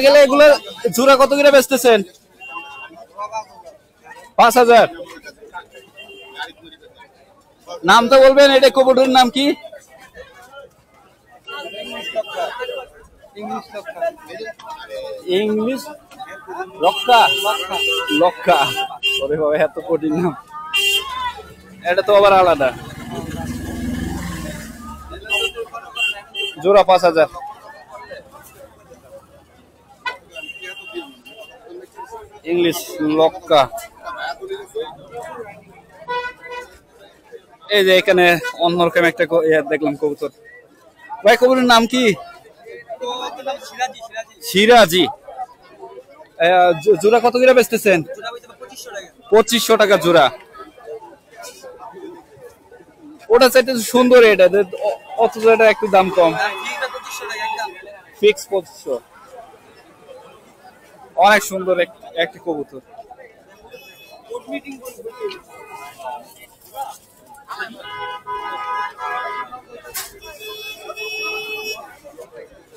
গেলে এগুলো জোড়া কত করে বেচতেছেন? 5000। নাম তো বলবেন, এটা কবুতরের নাম কি? ইংলিশ লক্কা। লক্কা, ওরে বাবা এত কঠিন নাম। এটা তো আবার আলাদা। জোড়া 5000। ইংলিশ লক্কা। এই যে এখানে অন্যরকম একটা দেখলাম কবুতর। ভাই কবুতরের নাম কি? সিরাজি। জোড়া কত করে বেচতেছেন? 2500 টাকা জোড়া। ওটা চাইতে সুন্দর, এটা অথচ এটা একটু দাম কম। ফিক্স 2500। অনেক সুন্দর একটি কবুতর।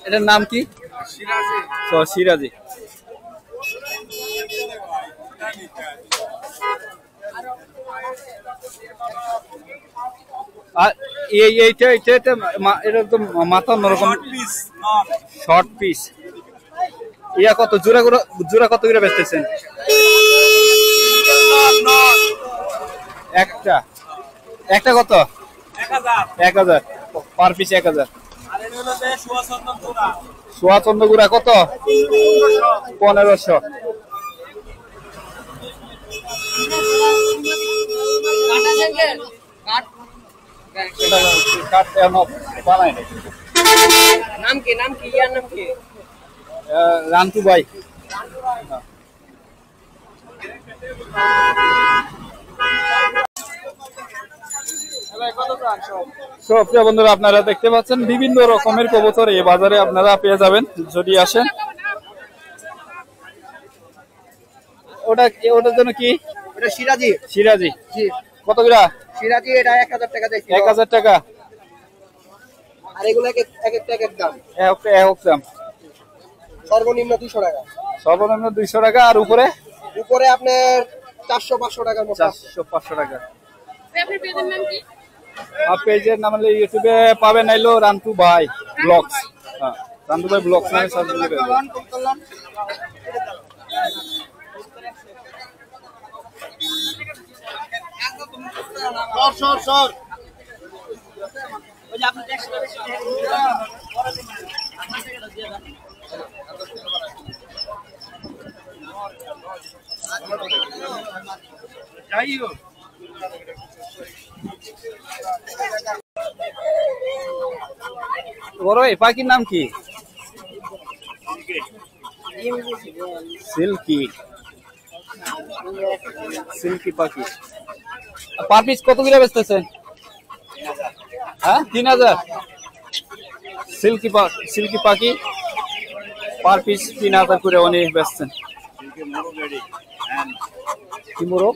এটার নাম কি? সিরাজি। আর এইটা একদম মাথা অন্যরকম, শর্ট পিস। ইয়া কত জোড়া কত করে বেচতেছেন? একটা কত? 1000 পার পিস। 1000। সোয়া চন্দ্র গুড়া কত? 1500। রান্তু ভাই। প্রিয় বন্ধুরা, আপনারা দেখতে পাচ্ছেন বিভিন্ন রকমের কবুতর এই বাজারে আপনারা পেয়ে যাবেন যদি আসেন। ওটার জন্য কি? সিরাজি। সিরাজি কত করে? সিরাজি এটা 1000 টাকা। 1000 টাকা। আর এগুলো এক এক দাম। এক দাম। সর্বনিম্ন 200 টাকা। সর্বনিম্ন 200 টাকা। আর উপরে আপনার 400-500 টাকার মতো। 400-500 টাকা। আপনার পেজের নাম কি? পেজের নাম হলো ইউটিউবে পাবেন আইলো রান্তু ভাই ব্লগস। হ্যাঁ, রান্তু ভাই ব্লগস নামে সার্চ দিলে পাবেন। সর ওই যে আপনি ট্যাক্স করে যাইও। বড় এই পাখির নাম কি? সিল্কি। সিল্কি পাখি। পার পিস কত করে বেচতেছেন? হ্যাঁ, 3000। সিল্কি পাখি পার পিস 3000 করে উনি বেচছেন। কি মোরগ?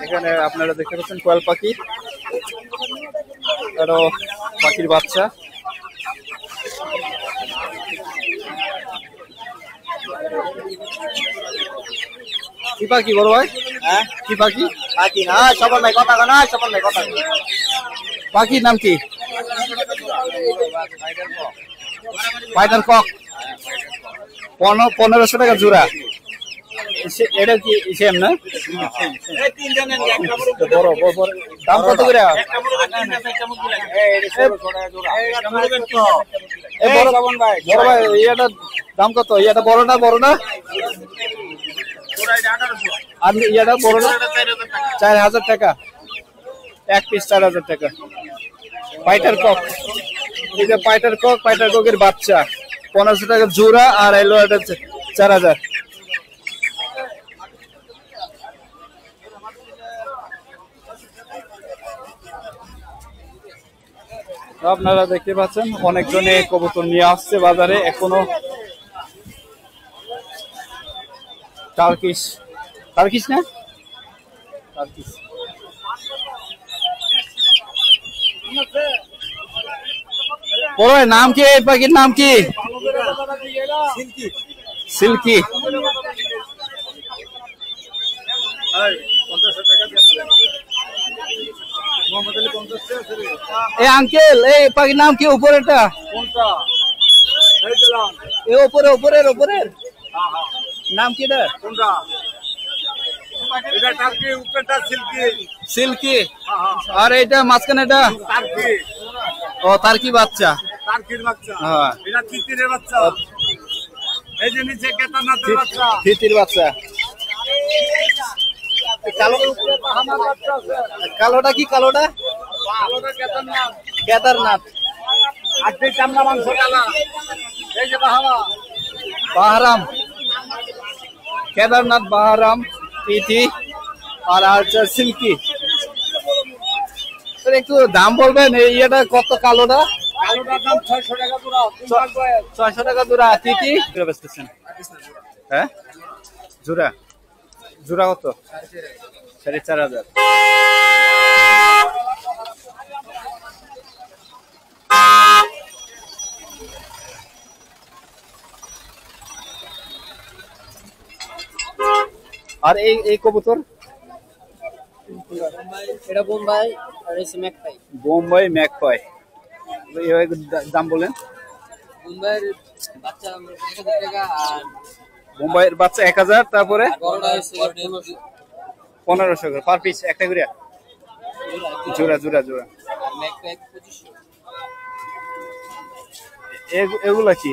এখানে আপনারা দেখতে পাচ্ছেন কোয়েল পাখি, আরো পাখির বাচ্চা। কি পাখি বড় ভাই? হ্যাঁ, কি পাখি? পাখি না সবার নাই কথা না, সবার নাই কথা। পাখির নাম কি? Fighter cock. 1500 টাকা জোড়া। এটা কি সেম না? বড় বড় দাম কত করে? বড় ভাই ইয়াটা দাম কত? ইয়াটা বড় না? আর ইয়াটা বড় না? 4000 টাকা। এক পিস 4000 টাকা। Fighter cock. এই যে ফাইটার ককের বাচ্চা 1500 টাকা জোড়া। আর এলো এটা 4000। আপনারা দেখতে পাচ্ছেন অনেকজনে কবুতর নিয়ে আসছে বাজারে। এখনো টার্কিশ টার্কিশ না টার্কিশ বড় ভাই নাম কি এই পাখির নাম কি সিল্কি এই আঙ্কেল এই পাখির নাম কি উপরেরটা কোনটা এই উপরের নাম কি এটা কোনটা এটা টার্কি উপরেরটা সিল্কি সিল্কি আর এটা মাঝখানে এটা টার্কি ও টার্কি বাচ্চা টার্কির বাচ্চা হ্যাঁ এটা তিতিরের বাচ্চা এই যে নিচে কেদারনাথের বাচ্চা তিতির বাচ্চা কালোটা কি কালোটা কেদারনাথ আজকে চামড়া মাংস কালা এই যে বাহারাম কেদারনাথ বাহারাম তিতি আর হচ্ছে সিল্কি একটু দাম বলবেন এই এটা কত কালোটা কালোটার দাম 600 টাকা জোড়া 600 টাকা জোড়া তিতি বেচতেছেন হ্যাঁ জোড়া জোড়া কত 4500 আর এই কবুতর এটা বোম্বাই আর এসে ম্যাকপাই বোম্বাই ম্যাকপাই দাম বলেন বোম্বাইয়ের বাচ্চা 1000 টাকা আর বোম্বাইয়ের বাচ্চা 1000 তারপরে বড়টা হচ্ছে 1500 করে পার পিস একটা করে জোড়া জোড়া জোড়া ম্যাকপাই 2500 এগুলা কি